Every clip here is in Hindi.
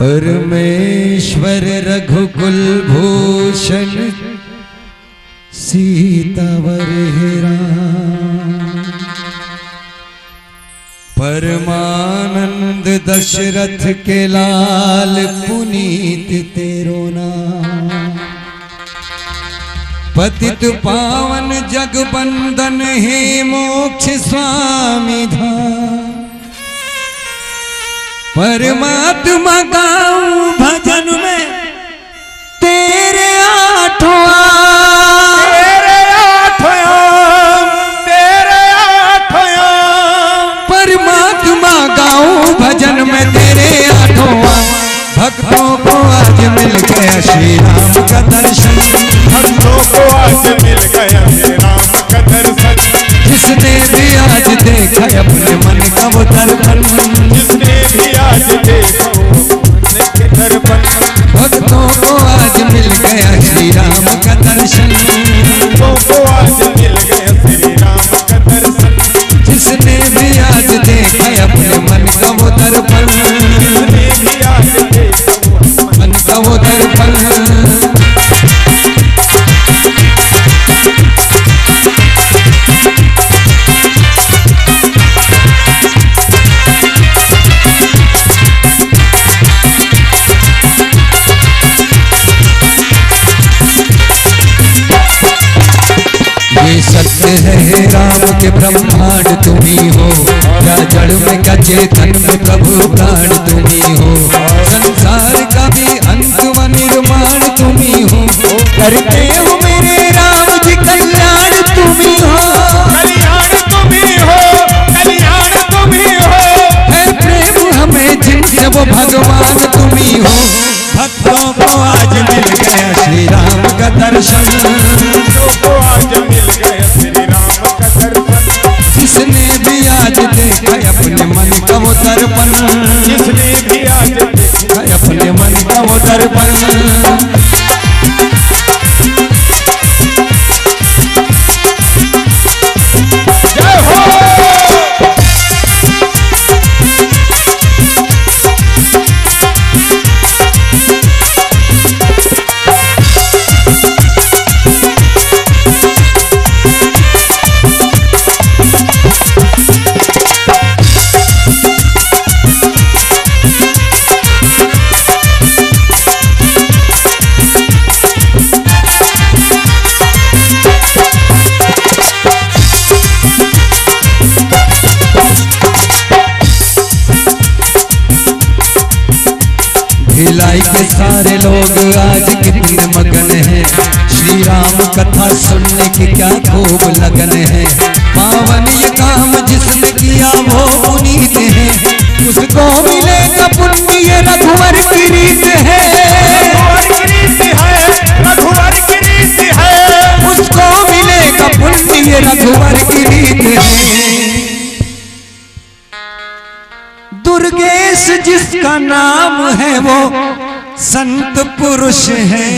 परमेश्वर रघुकुल भूषण सीतावर राम। परमानंद दशरथ के लाल पुनीत तेरो नाम। पतित पावन जगबंदन हे मोक्ष स्वामी धाम। परमात्मा गाऊं भजन में तेरे आठों परमात्मा गाऊं भजन में तेरे आठों। भक्तों को आज मिल गया श्री राम का दर्शन। भक्तों को आज मिल गया श्री राम का दर्शन। जिसने भी आज देखा अपने मन का वो दर्पण। जिसने भी आज देखा मन के दर्पण। भक्तों को आज मिल गया श्री राम का दर्शन। भक्तों को आज मिल गया श्री राम का दर्शन। जिसने भी आज देखा अपने मन का वो दर्पण। जिसने भी आज देखा मन का वो दर्पण। ये सत्य है राम के ब्रह्मांड तुम्ही हो। क्या जड़ में क्या चेतन में प्रभु प्राण तुम्ही हो। संसार का भी अंत व निर्माण तुम्ही हो। करते हो मेरे राम जी कल्याण तुम्ही हो। कल्याण तुम्ही हो। कल्याण तुम्ही हो। है प्रेम हमें जिनसे वो भगवान तुम्ही हो। भक्तों को आज मिल गया श्री राम का दर्शन। भक्तों को आज मिल गया श्री राम का दर्शन। जिसने भी आज देखा अपने मन का वो दर्पण। जिसने भी आज देखा अपने मन का वो दर्पण। जय हो। भिलाई के सारे लोग आज कितने मगन हैं। श्री राम कथा सुनने की क्या खूब लगन है। पावन ये काम जिसने किया वो पुनीत है। उसको मिलेगा पुण्य ये रघुवर की रीत है। रघुवर की रीत है। उसको मिलेगा पुण्य ये रघुवर की रीत है। दुर्गेश जिसका नाम है वो संत पुरुष है।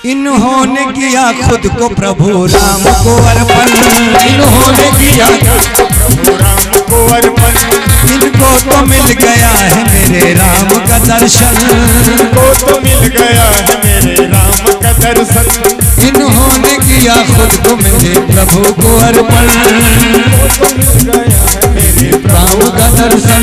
इन्होंने किया खुद को प्रभु राम को अर्पण। इन्होंने किया प्रभु राम को अर्पण। इनको तो मिल गया है मेरे राम का दर्शन। इनको तो मिल गया है मेरे राम का दर्शन। इन्होंने किया खुद को मेरे प्रभु को अर्पण। इनको तो मिल गया है मेरे राम का दर्शन।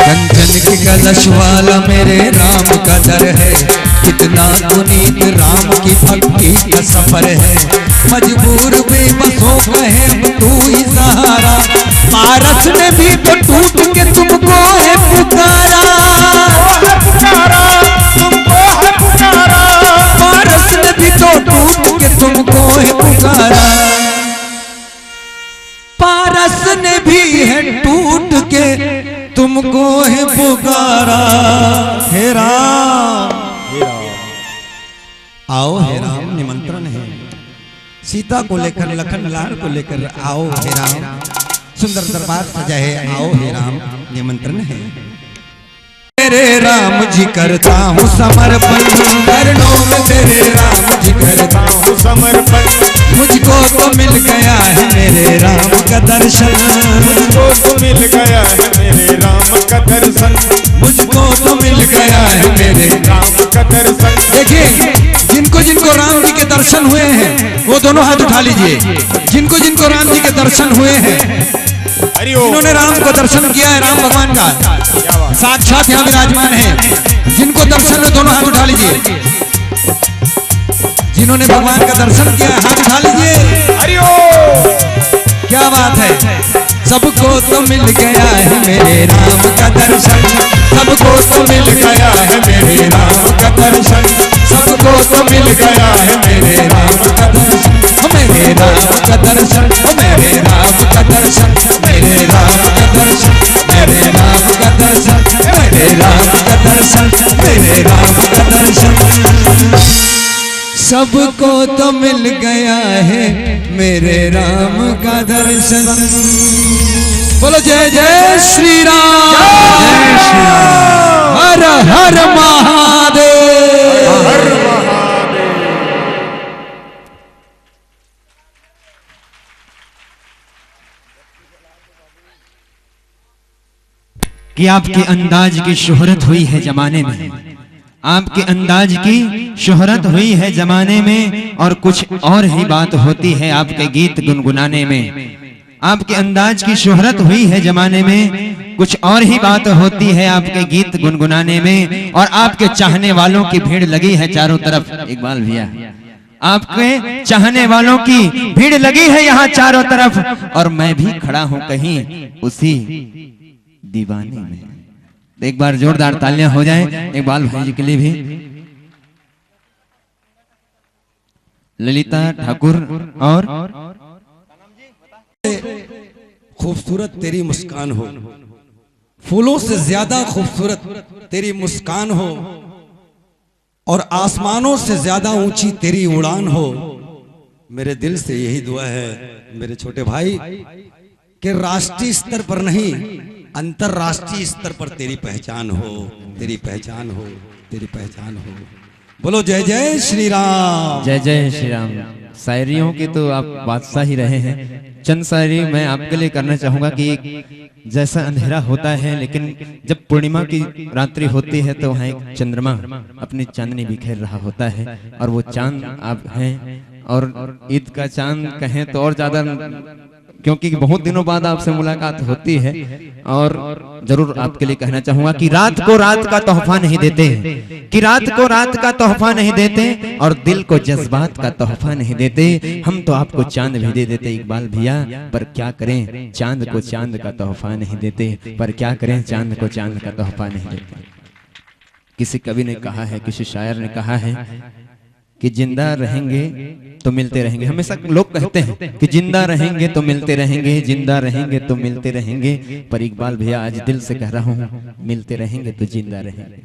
कंचन की कलश वाला मेरे राम का दर है। कितना पुनीत राम की भक्ति का सफर है। मजबूर बेबसों कहे अब तू ही सहारा। पारस ने भी तो टूट के तुमको है पुकारा। तुमको है पुकारा। पारस ने भी तो टूट के तुमको है पुकारा। पारस ने भी है टूट के तुमको है पुकारा। हे राम आओ, हे राम निमंत्रण है। सीता को लेकर लखन लाल को लेकर आओ हे राम। सुंदर दरबार सजा है, आओ हे राम निमंत्रण है। तेरे राम जी करता हूँ समर्पण, चरणों में तेरे राम जी करता हूँ समर्पण। मुझको तो मिल गया है मेरे राम का दर्शन, मुझको तो मिल गया है मेरे राम का दर्शन, मुझको तो मिल गया है मेरे राम का दर्शन। देखिए, जिनको जिनको राम जी के दर्शन हुए हैं वो दोनों हाथ उठा लीजिए। जिनको जिनको राम जी के दर्शन हुए हैं, जिन्होंने राम को दर्शन किया है, राम भगवान का साक्षात यहाँ विराजमान है, जिनको दर्शन है दोनों हाथ उठा लीजिए। जिन्होंने भगवान का दर्शन किया है हाथ उठा लीजिए। क्या बात है। सबको तो मिल गया है मेरे राम का दर्शन, सबको तो मिल गया है मेरे राम का दर्शन, सबको तो मिल गया है मेरे राम का दर्शन, मेरे राम का दर्शन, मेरे राम का दर्शन, मेरे राम का दर्शन, मेरे राम का दर्शन, मेरे राम का दर्शन, मेरे राम का दर्शन। सबको तो मिल गया है मेरे राम का दर्शन। बोलो जय जय श्री राम, जय श्री राम, हर हर महादेव, हर महादेव। कि आपके अंदाज की शोहरत हुई है जमाने में, आपके अंदाज की शोहरत हुई है जमाने में, और कुछ और ही बात होती है आपके गीत गुनगुनाने में। आपके अंदाज की शोहरत हुई है जमाने में, कुछ और ही बात होती है आपके गीत गुनगुनाने में, और आपके चाहने वालों की भीड़ लगी है चारों तरफ। इकबाल भैया, आपके चाहने वालों की भीड़ लगी है यहाँ चारों तरफ, और मैं भी खड़ा हूं कहीं उसी दीवाने में। एक बार जोरदार तालियां हो जाएं इकबाल भाई जी के लिए भी। ललिता ठाकुर और खूबसूरत तेरी मुस्कान हो, फूलों से ज्यादा खूबसूरत तेरी मुस्कान हो, और आसमानों से ज्यादा ऊंची तेरी उड़ान हो। मेरे दिल से यही दुआ है मेरे छोटे भाई कि राष्ट्रीय स्तर पर नहीं, अंतरराष्ट्रीय स्तर पर तेरी पहचान हो, तेरी पहचान हो, तेरी पहचान हो। बोलो जय जय श्री राम, जय जय श्री राम। शायरियों की तो आप बादशाह ही रहे हैं। चंद शायरी मैं आपके लिए करना चाहूंगा कि जैसा अंधेरा होता है, लेकिन जब पूर्णिमा की रात्रि होती है तो वहाँ एक चंद्रमा अपनी चांदनी बिखेर रहा होता है, और वो चांद आप हैं, और ईद का चांद कहें तो और ज्यादा, क्योंकि बहुत दिनों बाद आपसे मुलाकात होती है। और जरूर आपके लिए कहना चाहूंगा कि रात को रात का तोहफा नहीं देते, कि रात को रात का तोहफा नहीं देते, और दिल को जज्बात का तोहफा नहीं देते। हम तो आपको चांद भी दे देते इकबाल भैया, पर क्या करें चांद को चांद का तोहफा नहीं देते, पर क्या करें चांद को चांद का तोहफा नहीं देते। किसी कवि ने कहा है, किसी शायर ने कहा है कि जिंदा रहेंगे तो मिलते रहेंगे। हमेशा लोग कहते हैं कि जिंदा रहेंगे तो मिलते रहेंगे, जिंदा रहेंगे तो मिलते रहेंगे, पर इकबाल भैया आज दिल से कह रहा हूँ, मिलते रहेंगे तो जिंदा रहेंगे।